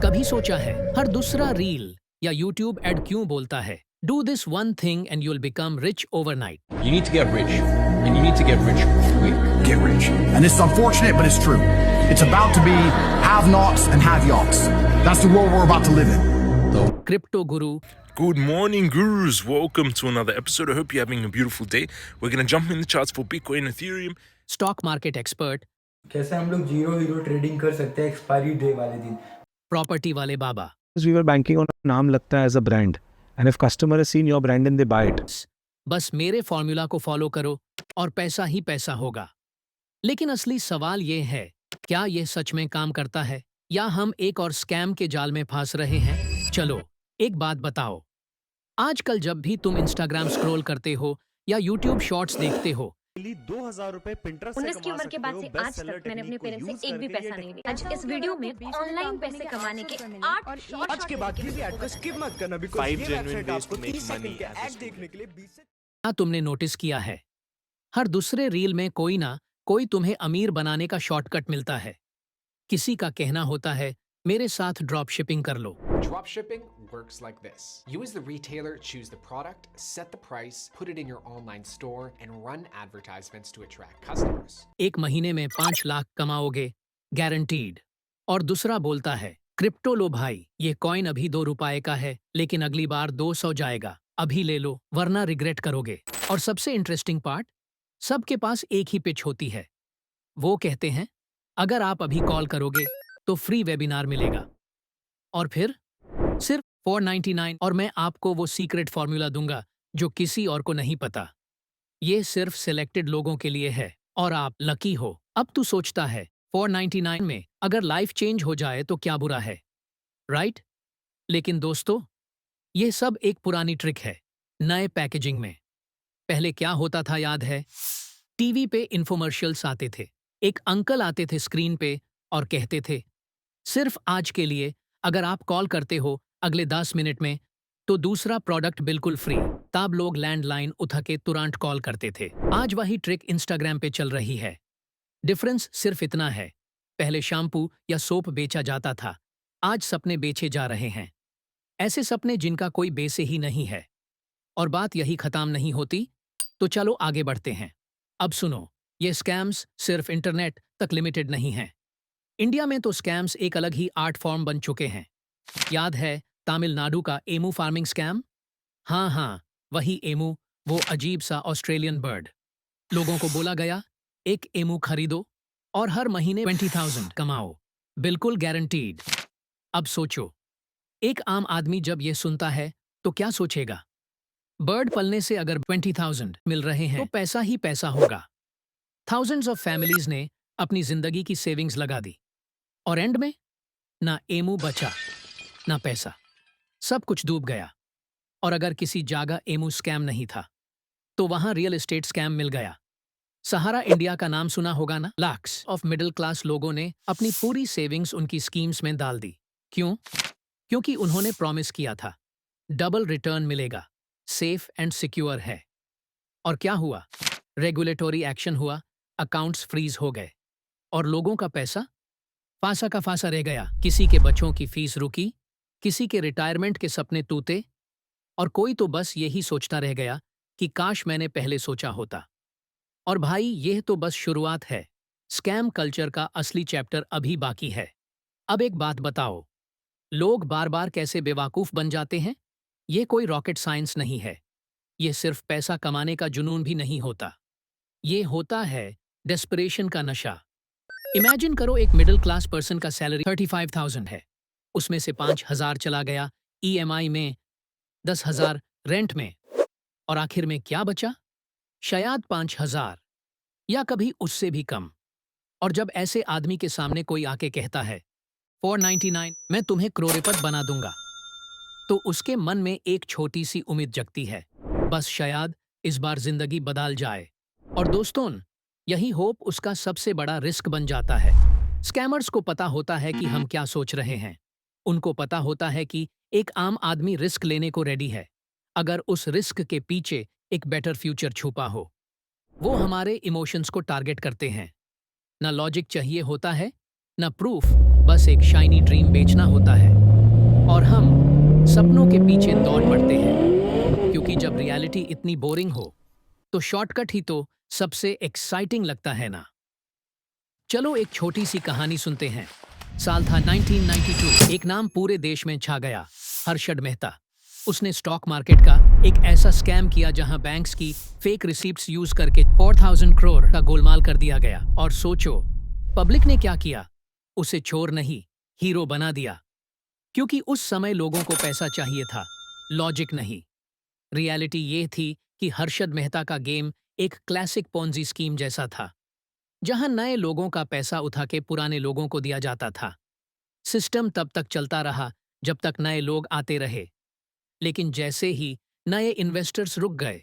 कभी सोचा है हर दूसरा रील या यूट्यूब एड क्यों बोलता है do this one thing and you'll become rich overnight? You need to get rich, and you need to get rich quick. Get rich. And this is unfortunate, but it's true. It's about to be have-nots and have-yachts. That's the world we're about to live in. Crypto Guru Good morning, gurus. Welcome to another episode. I hope you're having a beautiful day. We're going to jump in the charts for Bitcoin, Ethereum. Stock market expert, कैसे हम लोग zero hero trading कर सकते हैं expiry day वाले दिन। Property वाले बाबा। Because we were banking on नाम लगता है as a brand, and if customer has seen your brand and they buy it. बस मेरे फॉर्मूला को फॉलो करो और पैसा ही पैसा होगा। लेकिन असली सवाल ये है, क्या ये सच में काम करता है या हम एक और स्कैम के जाल में फंस रहे हैं? चलो एक बात बताओ, आजकल जब भी तुम इंस्टाग्राम स्क्रॉल करते हो या यूट्यूब शॉर्ट्स देखते हो, 2000 रुपए पिंटरेस्ट 19 की उम्र के बाद से आज तक मैंने अपने पेरेंट्स से एक भी पैसा नहीं लिया। आज इस वीडियो में ऑनलाइन पैसे कमाने के 8 शॉर्ट आज के बाद भी ऐड को स्किप मत करना because 5 genuine ways to make money ad देखने के लिए 20 से क्या तुमने नोटिस किया है हर दूसरे रील में कोई ना कोई तुम्हें अमीर बनाने का शॉर्टकट मिलता है। किसी का कहना होता है मेरे साथ ड्रॉप शिपिंग कर लो। Dropshipping works like this. You as the retailer choose the product, set the price, put it in your online store, and run advertisements to attract customers. एक महीने में 5 लाख कमाओगे गारंटीड। और दूसरा बोलता है क्रिप्टो लो भाई, ये कॉइन अभी 2 रुपए का है लेकिन अगली बार 200 जाएगा, अभी ले लो वरना रिग्रेट करोगे। और सबसे इंटरेस्टिंग पार्ट, सबके पास एक ही पिच होती है। वो कहते हैं अगर आप अभी कॉल करोगे तो फ्री वेबिनार मिलेगा और फिर सिर्फ 499 और मैं आपको वो सीक्रेट फॉर्मूला दूंगा जो किसी और को नहीं पता। ये सिर्फ सिलेक्टेड लोगों के लिए है और आप लकी हो। अब तू सोचता है 499 में अगर लाइफ चेंज हो जाए तो क्या बुरा है, राइट? लेकिन दोस्तों, ये सब एक पुरानी ट्रिक है नए पैकेजिंग में। पहले क्या होता था याद है? टीवी पे इन्फोमर्शियल्स आते थे, एक अंकल आते थे स्क्रीन पे और कहते थे सिर्फ आज के लिए अगर आप कॉल करते हो अगले 10 मिनट में तो दूसरा प्रोडक्ट बिल्कुल फ्री। तब लोग लैंडलाइन उठा के तुरंत कॉल करते थे। आज वही ट्रिक इंस्टाग्राम पे चल रही है। डिफरेंस सिर्फ इतना है, पहले शैम्पू या सोप बेचा जाता था, आज सपने बेचे जा रहे हैं। ऐसे सपने जिनका कोई बेस ही नहीं है। और बात यही खत्म नहीं होती, तो चलो आगे बढ़ते हैं। अब सुनो, ये स्कैम्स सिर्फ इंटरनेट तक लिमिटेड नहीं हैं। इंडिया में तो स्कैम्स एक अलग ही आर्ट फॉर्म बन चुके हैं। याद है तमिलनाडु का एमू फार्मिंग स्कैम? हाँ, वही एमू, वो अजीब सा ऑस्ट्रेलियन बर्ड। लोगों को बोला गया एक एमू खरीदो और हर महीने 20,000 कमाओ, बिल्कुल गारंटीड। अब सोचो, एक आम आदमी जब ये सुनता है तो क्या सोचेगा? बर्ड पलने से अगर 20,000 मिल रहे हैं तो पैसा ही पैसा होगा। थाउजेंड्स ऑफ फैमिलीज ने अपनी जिंदगी की सेविंग्स लगा दी और एंड में ना एमू बचा ना पैसा, सब कुछ डूब गया। और अगर किसी जगह एमू स्कैम नहीं था तो वहां रियल एस्टेट स्कैम मिल गया। सहारा इंडिया का नाम सुना होगा ना? लाख्स ऑफ मिडिल क्लास लोगों ने अपनी पूरी सेविंग्स उनकी स्कीम्स में डाल दी। क्यों? क्योंकि उन्होंने प्रॉमिस किया था डबल रिटर्न मिलेगा, सेफ एंड सिक्योर है। और क्या हुआ? रेगुलेटरी एक्शन हुआ, अकाउंट्स फ्रीज हो गए और लोगों का पैसा फांसा का फांसा रह गया। किसी के बच्चों की फीस रुकी, किसी के रिटायरमेंट के सपने टूटे और कोई तो बस यही सोचता रह गया कि काश मैंने पहले सोचा होता। और भाई, यह तो बस शुरुआत है। स्कैम कल्चर का असली चैप्टर अभी बाकी है। अब एक बात बताओ, लोग बार बार कैसे बेवकूफ बन जाते हैं? ये कोई रॉकेट साइंस नहीं है। ये सिर्फ पैसा कमाने का जुनून भी नहीं होता, ये होता है डेस्परेशन का नशा। इमेजिन करो एक मिडिल क्लास पर्सन का सैलरी 35,000 है, उसमें से 5,000 चला गया ईएमआई में, 10,000 रेंट में, और आखिर में क्या बचा? शायद 5,000 या कभी उससे भी कम। और जब ऐसे आदमी के सामने कोई आके कहता है 499 मैं तुम्हें करोड़पति बना दूंगा, तो उसके मन में एक छोटी सी उम्मीद जगती है, बस शायद इस बार जिंदगी बदल जाए। और दोस्तों, यही होप उसका सबसे बड़ा रिस्क बन जाता है। स्कैमर्स को पता होता है कि हम क्या सोच रहे हैं। उनको पता होता है कि एक आम आदमी रिस्क लेने को रेडी है अगर उस रिस्क के पीछे एक बेटर फ्यूचर छुपा हो। वो हमारे इमोशंस को टारगेट करते हैं। ना लॉजिक चाहिए होता है, न प्रूफ, बस एक शाइनी ड्रीम बेचना होता है। और हम सपनों के पीछे दौड़ पड़ते हैं, क्योंकि जब रियलिटी इतनी बोरिंग हो तो शॉर्टकट ही तो सबसे एक्साइटिंग लगता है ना। चलो एक छोटी सी कहानी सुनते हैं। साल था 1992। एक नाम पूरे देश में छा गया, हर्षद मेहता। उसने स्टॉक मार्केट का एक ऐसा स्कैम किया जहां बैंक्स की फेक रिसीप्ट्स यूज करके 4000 करोड़ का गोलमाल कर दिया गया। और सोचो, पब्लिक ने क्या किया? उसे चोर नहीं, हीरो बना दिया। क्योंकि उस समय लोगों को पैसा चाहिए था, लॉजिक नहीं। रियलिटी ये थी कि हर्षद मेहता का गेम एक क्लासिक पोंजी स्कीम जैसा था, जहां नए लोगों का पैसा उठा के पुराने लोगों को दिया जाता था। सिस्टम तब तक चलता रहा जब तक नए लोग आते रहे, लेकिन जैसे ही नए इन्वेस्टर्स रुक गए,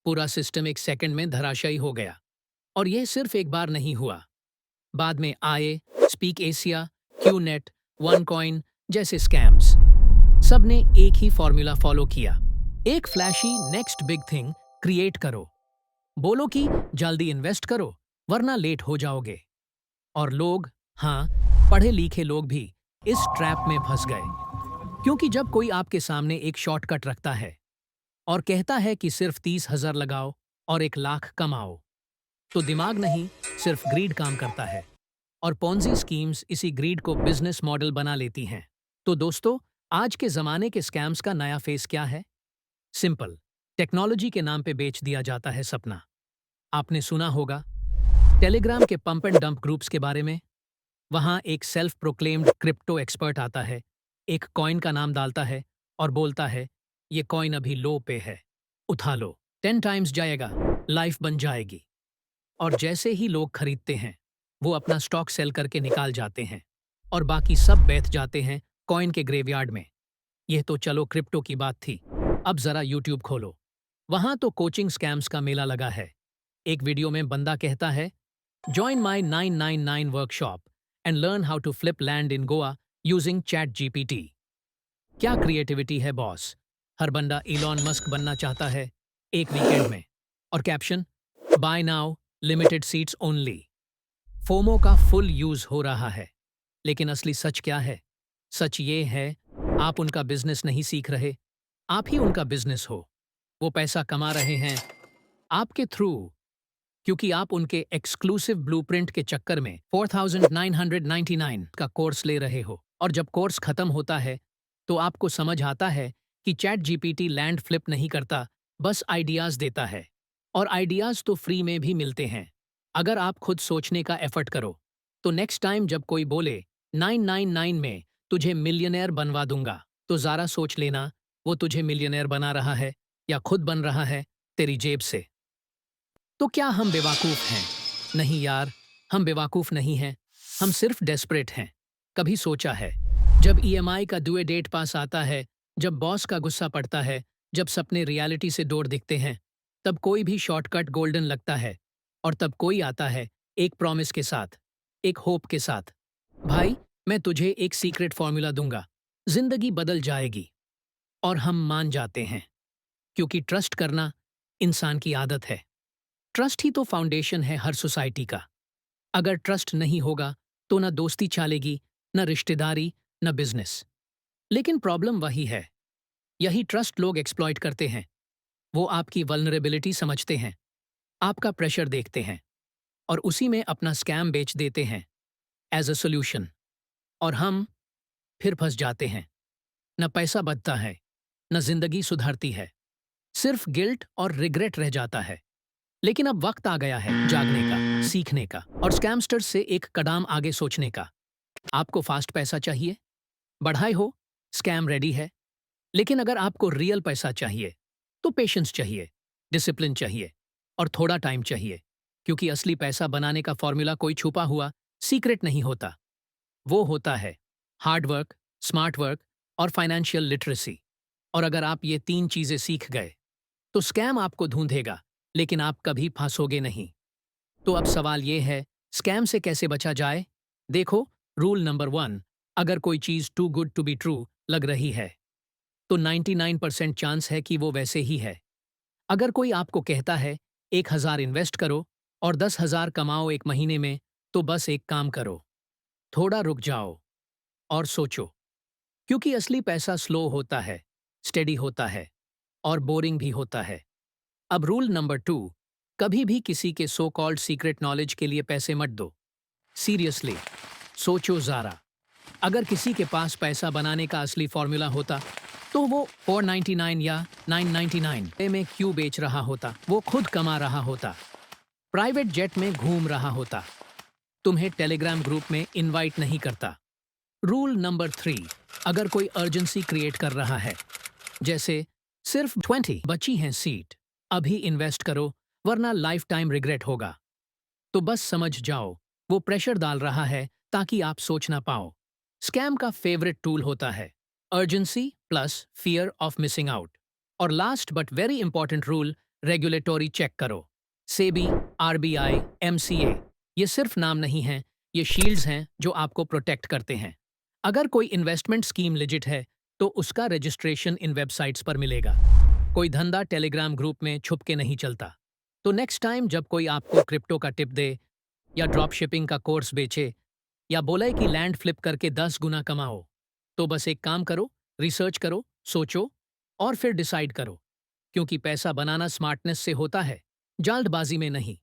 पूरा सिस्टम एक सेकंड में धराशायी हो गया। और यह सिर्फ एक बार नहीं हुआ। बाद में आए Speak Asia, QNet, one coin जैसे स्कैम्स। सबने एक ही फॉर्मूला फॉलो किया, एक flashy next big thing create करो। बोलो कि जल्दी इन्वेस्ट करो वरना लेट हो जाओगे। और लोग, हाँ, पढ़े लिखे लोग भी इस ट्रैप में फंस गए। क्योंकि जब कोई आपके सामने एक शॉर्टकट रखता है और कहता है कि सिर्फ 30,000 लगाओ और 1,00,000 कमाओ, तो दिमाग नहीं, सिर्फ ग्रीड काम करता है। और पोंजी स्कीम्स इसी ग्रीड को बिजनेस मॉडल बना लेती हैं। तो दोस्तों, आज के जमाने के स्कैम्स का नया फेस क्या है? सिंपल, टेक्नोलॉजी के नाम पे बेच दिया जाता है सपना। आपने सुना होगा टेलीग्राम के पंप एंड डंप ग्रुप्स के बारे में। वहां एक सेल्फ प्रोक्लेम्ड क्रिप्टो एक्सपर्ट आता है, एक कॉइन का नाम डालता है और बोलता है, ये कॉइन अभी लो पे है, उठा लो, 10 टाइम्स जाएगा, लाइफ बन जाएगी। और जैसे ही लोग खरीदते हैं, वो अपना स्टॉक सेल करके निकाल जाते हैं और बाकी सब बैठ जाते हैं कॉइन के ग्रेवयार्ड में। यह तो चलो क्रिप्टो की बात थी। अब जरा यूट्यूब खोलो, वहां तो कोचिंग स्कैम्स का मेला लगा है। एक वीडियो में बंदा कहता है, join my 999 workshop and learn how to flip land in Goa using chat GPT. क्या क्रिएटिविटी है बॉस! हर बंदा इलॉन मस्क बनना चाहता है एक वीकेंड में। और caption, buy now, limited seats only. FOMO का फुल यूज हो रहा है। लेकिन असली सच क्या है? सच ये है, आप उनका बिजनेस नहीं सीख रहे, आप ही उनका बिजनेस हो। वो पैसा कमा रहे हैं आपके थ्रू, क्योंकि आप उनके एक्सक्लूसिव ब्लूप्रिंट के चक्कर में 4,999 का कोर्स ले रहे हो। और जब कोर्स खत्म होता है तो आपको समझ आता है कि चैट जीपीटी लैंड फ्लिप नहीं करता, बस आइडियाज देता है। और आइडियाज तो फ्री में भी मिलते हैं, अगर आप खुद सोचने का एफर्ट करो। तो नेक्स्ट टाइम जब कोई बोले 999 में तुझे मिलियनेयर बनवा दूंगा, तो ज़रा सोच लेना, वो तुझे मिलियनेयर बना रहा है या खुद बन रहा है तेरी जेब से। तो क्या हम बेवकूफ़ हैं? नहीं यार, हम बेवकूफ़ नहीं हैं, हम सिर्फ डेस्परेट हैं। कभी सोचा है, जब ईएमआई का ड्यू डेट पास आता है, जब बॉस का गुस्सा पड़ता है, जब सपने रियलिटी से दूर दिखते हैं, तब कोई भी शॉर्टकट गोल्डन लगता है। और तब कोई आता है एक प्रॉमिस के साथ, एक होप के साथ, भाई मैं तुझे एक सीक्रेट फॉर्मूला दूंगा, जिंदगी बदल जाएगी। और हम मान जाते हैं, क्योंकि ट्रस्ट करना इंसान की आदत है। ट्रस्ट ही तो फाउंडेशन है हर सोसाइटी का। अगर ट्रस्ट नहीं होगा तो न दोस्ती चलेगी, न रिश्तेदारी, न बिजनेस। लेकिन प्रॉब्लम वही है, यही ट्रस्ट लोग एक्सप्लॉइट करते हैं। वो आपकी वल्नरेबिलिटी समझते हैं, आपका प्रेशर देखते हैं और उसी में अपना स्कैम बेच देते हैं एज अ सोल्यूशन। और हम फिर फंस जाते हैं। न पैसा बचता है, न जिंदगी सुधरती है, सिर्फ गिल्ट और रिग्रेट रह जाता है। लेकिन अब वक्त आ गया है जागने का, सीखने का और स्कैमस्टर्स से एक कदम आगे सोचने का। आपको फास्ट पैसा चाहिए? बढ़ाई हो, स्कैम रेडी है। लेकिन अगर आपको रियल पैसा चाहिए तो पेशेंस चाहिए, डिसिप्लिन चाहिए और थोड़ा टाइम चाहिए। क्योंकि असली पैसा बनाने का फॉर्मूला कोई छुपा हुआ सीक्रेट नहीं होता। वो होता है हार्ड वर्क, स्मार्ट वर्क और फाइनेंशियल लिटरेसी। और अगर आप ये 3 चीजें सीख गए तो स्कैम आपको ढूंढेगा, लेकिन आप कभी फंसोगे नहीं। तो अब सवाल ये है, स्कैम से कैसे बचा जाए? देखो, रूल नंबर 1, अगर कोई चीज too good to be true लग रही है तो 99% चांस है कि वो वैसे ही है। अगर कोई आपको कहता है 1,000 इन्वेस्ट करो और 10,000 कमाओ एक महीने में, तो बस एक काम करो, थोड़ा रुक जाओ और सोचो, क्योंकि असली पैसा स्लो होता है, स्टेडी होता है और बोरिंग भी होता है। अब रूल नंबर 2, कभी भी किसी के सो कॉल्ड सीक्रेट नॉलेज के लिए पैसे मत दो। सीरियसली, सोचो ज़रा, अगर किसी के पास पैसा बनाने का असली फॉर्मूला होता तो वो 499 या 999 में क्यों बेच रहा होता? वो खुद कमा रहा होता, प्राइवेट जेट में घूम रहा होता, तुम्हें टेलीग्राम ग्रुप में इनवाइट नहीं करता। रूल नंबर 3, अगर कोई अर्जेंसी क्रिएट कर रहा है, जैसे सिर्फ 20 बची हैं सीट, अभी इन्वेस्ट करो वरना लाइफ टाइम रिग्रेट होगा, तो बस समझ जाओ वो प्रेशर डाल रहा है ताकि आप सोच ना पाओ। स्कैम का फेवरेट टूल होता है urgency plus fear of missing out. और last but very important rule, regulatory check करो। सेबी, आरबीआई, एमसीए, ये सिर्फ नाम नहीं हैं, ये शील्ड्स हैं जो आपको प्रोटेक्ट करते हैं। अगर कोई इन्वेस्टमेंट स्कीम लिजिट है तो उसका रजिस्ट्रेशन इन वेबसाइट्स पर मिलेगा। कोई धंधा टेलीग्राम ग्रुप में छुप के नहीं चलता। तो नेक्स्ट टाइम जब कोई आपको क्रिप्टो का टिप दे या ड्रॉप शिपिंग का कोर्स बेचे या बोले कि लैंड फ्लिप करके 10 गुना कमाओ, तो बस एक काम करो, रिसर्च करो, सोचो और फिर डिसाइड करो, क्योंकि पैसा बनाना स्मार्टनेस से होता है, जल्दबाजी में नहीं।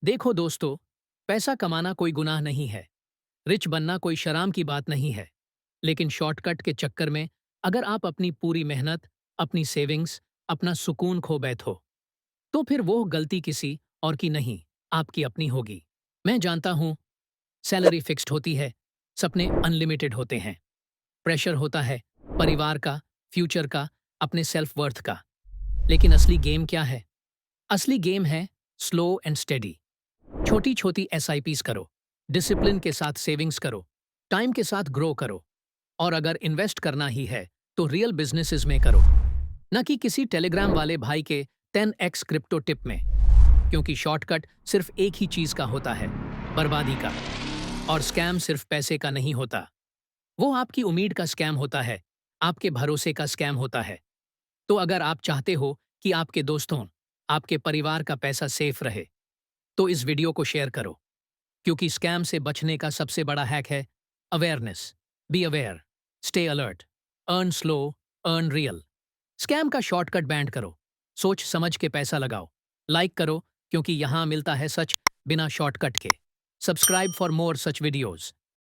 देखो दोस्तों, पैसा कमाना कोई गुनाह नहीं है, रिच बनना कोई शराम की बात नहीं है, लेकिन शॉर्टकट के चक्कर में अगर आप अपनी पूरी मेहनत, अपनी सेविंग्स, अपना सुकून खो बैठो, तो फिर वो गलती किसी और की नहीं, आपकी अपनी होगी। मैं जानता हूं, सैलरी फिक्स्ड होती है, सपने अनलिमिटेड होते हैं, प्रेशर होता है परिवार का, फ्यूचर का, अपने सेल्फ वर्थ का। लेकिन असली गेम क्या है? असली गेम है स्लो एंड स्टेडी। छोटी छोटी एसआईपीज करो, डिसिप्लिन के साथ सेविंग्स करो, टाइम के साथ ग्रो करो, और अगर इन्वेस्ट करना ही है तो रियल बिजनेसेस में करो, न कि किसी टेलीग्राम वाले भाई के 10x क्रिप्टो टिप में, क्योंकि शॉर्टकट सिर्फ एक ही चीज का होता है, बर्बादी का। और स्कैम सिर्फ पैसे का नहीं होता, वो आपकी उम्मीद का स्कैम होता है, आपके भरोसे का स्कैम होता है। तो अगर आप चाहते हो कि आपके दोस्तों, आपके परिवार का पैसा सेफ रहे, तो इस वीडियो को शेयर करो, क्योंकि स्कैम से बचने का सबसे बड़ा हैक है awareness. Be aware, stay alert, earn slow, earn real. Scam का शॉर्टकट बैंड करो, सोच समझ के पैसा लगाओ, लाइक करो क्योंकि यहां मिलता है सच बिना शॉर्टकट के। Subscribe for more such videos.